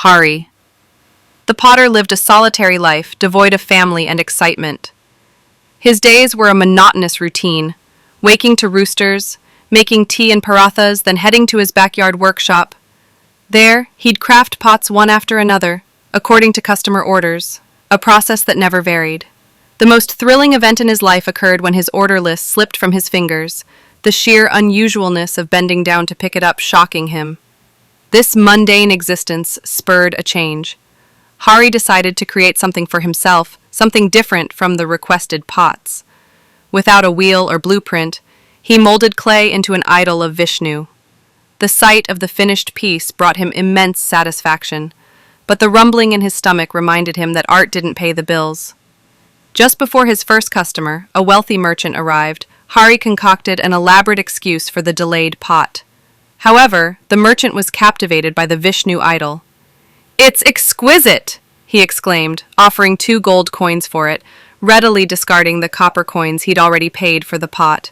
Hari. The potter lived a solitary life, devoid of family and excitement. His days were a monotonous routine, waking to roosters, making tea and parathas, then heading to his backyard workshop. There, he'd craft pots one after another, according to customer orders, a process that never varied. The most thrilling event in his life occurred when his order list slipped from his fingers, the sheer unusualness of bending down to pick it up shocking him. This mundane existence spurred a change. Hari decided to create something for himself, something different from the requested pots. Without a wheel or blueprint, he molded clay into an idol of Vishnu. The sight of the finished piece brought him immense satisfaction, but the rumbling in his stomach reminded him that art didn't pay the bills. Just before his first customer, a wealthy merchant, arrived, Hari concocted an elaborate excuse for the delayed pot. However, the merchant was captivated by the Vishnu idol. "It's exquisite!" he exclaimed, offering 2 gold coins for it, readily discarding the copper coins he'd already paid for the pot.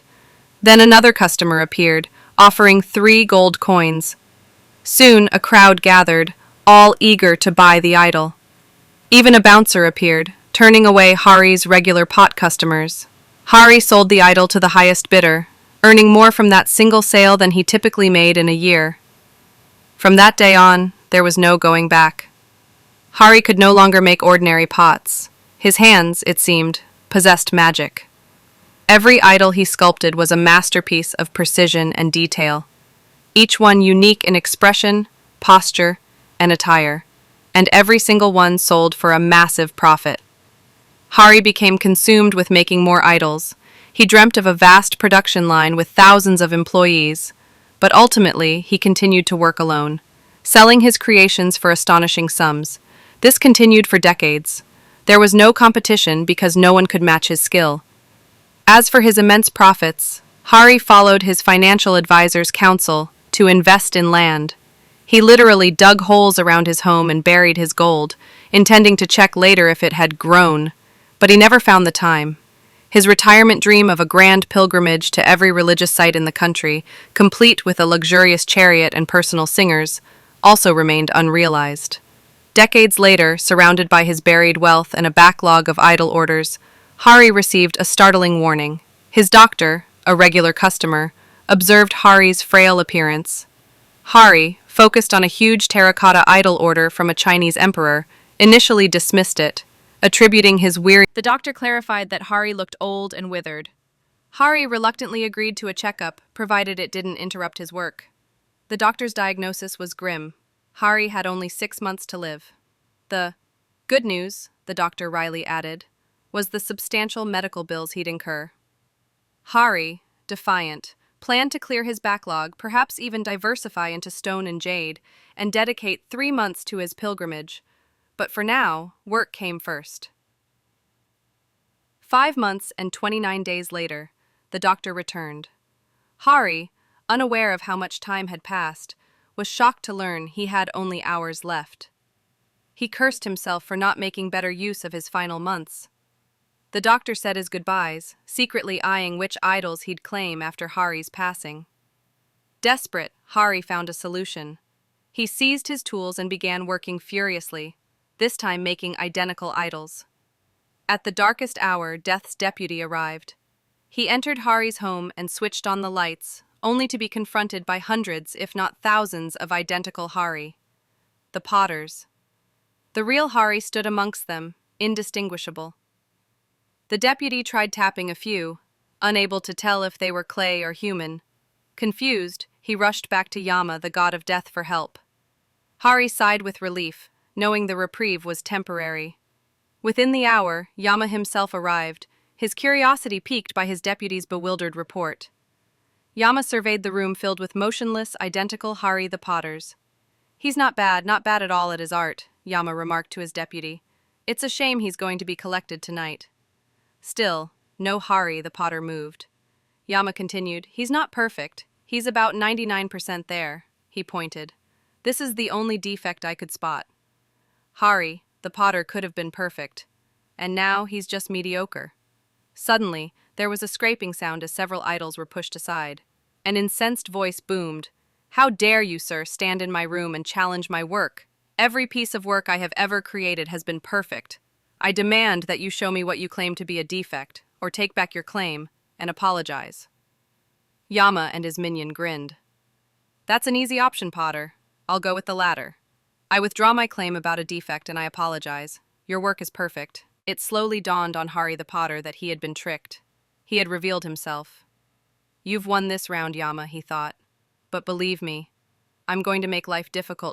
Then another customer appeared, offering 3 gold coins. Soon a crowd gathered, all eager to buy the idol. Even a bouncer appeared, turning away Hari's regular pot customers. Hari sold the idol to the highest bidder, earning more from that single sale than he typically made in a year. From that day on, there was no going back. Hari could no longer make ordinary pots. His hands, it seemed, possessed magic. Every idol he sculpted was a masterpiece of precision and detail, each one unique in expression, posture, and attire, and every single one sold for a massive profit. Hari became consumed with making more idols. He dreamt of a vast production line with thousands of employees, but ultimately he continued to work alone, selling his creations for astonishing sums. This continued for decades. There was no competition because no one could match his skill. As for his immense profits, Hari followed his financial advisor's counsel to invest in land. He literally dug holes around his home and buried his gold, intending to check later if it had grown, but he never found the time. His retirement dream of a grand pilgrimage to every religious site in the country, complete with a luxurious chariot and personal singers, also remained unrealized. Decades later, surrounded by his buried wealth and a backlog of idol orders, Hari received a startling warning. His doctor, a regular customer, observed Hari's frail appearance. Hari, focused on a huge terracotta idol order from a Chinese emperor, initially dismissed it, attributing his weary. The doctor clarified that Hari looked old and withered. Hari reluctantly agreed to a checkup, provided it didn't interrupt his work. The doctor's diagnosis was grim. Hari had only 6 months to live. The good news, the doctor wryly added, was the substantial medical bills he'd incur. Hari, defiant, planned to clear his backlog, perhaps even diversify into stone and jade, and dedicate 3 months to his pilgrimage. But for now, work came first. 5 months and 29 days later, the doctor returned. Hari, unaware of how much time had passed, was shocked to learn he had only hours left. He cursed himself for not making better use of his final months. The doctor said his goodbyes, secretly eyeing which idols he'd claim after Hari's passing. Desperate, Hari found a solution. He seized his tools and began working furiously, this time making identical idols. At the darkest hour, Death's deputy arrived. He entered Hari's home and switched on the lights, only to be confronted by hundreds, if not thousands, of identical Hari. The potters. The real Hari stood amongst them, indistinguishable. The deputy tried tapping a few, unable to tell if they were clay or human. Confused, he rushed back to Yama, the god of death, for help. Hari sighed with relief, knowing the reprieve was temporary. Within the hour, Yama himself arrived, his curiosity piqued by his deputy's bewildered report. Yama surveyed the room filled with motionless, identical Hari the potters. "He's not bad at all at his art," Yama remarked to his deputy. "It's a shame he's going to be collected tonight." Still, no Hari the potter moved. Yama continued, "He's not perfect. He's about 99% there," he pointed. "This is the only defect I could spot. Hari, the potter, could have been perfect, and now he's just mediocre." Suddenly, there was a scraping sound as several idols were pushed aside. An incensed voice boomed, "How dare you, sir, stand in my room and challenge my work? Every piece of work I have ever created has been perfect. I demand that you show me what you claim to be a defect, or take back your claim and apologize." Yama and his minion grinned. "That's an easy option, Potter. I'll go with the latter. I withdraw my claim about a defect and I apologize. Your work is perfect." It slowly dawned on Hari the Potter that he had been tricked. He had revealed himself. "You've won this round, Yama," he thought. "But believe me, I'm going to make life difficult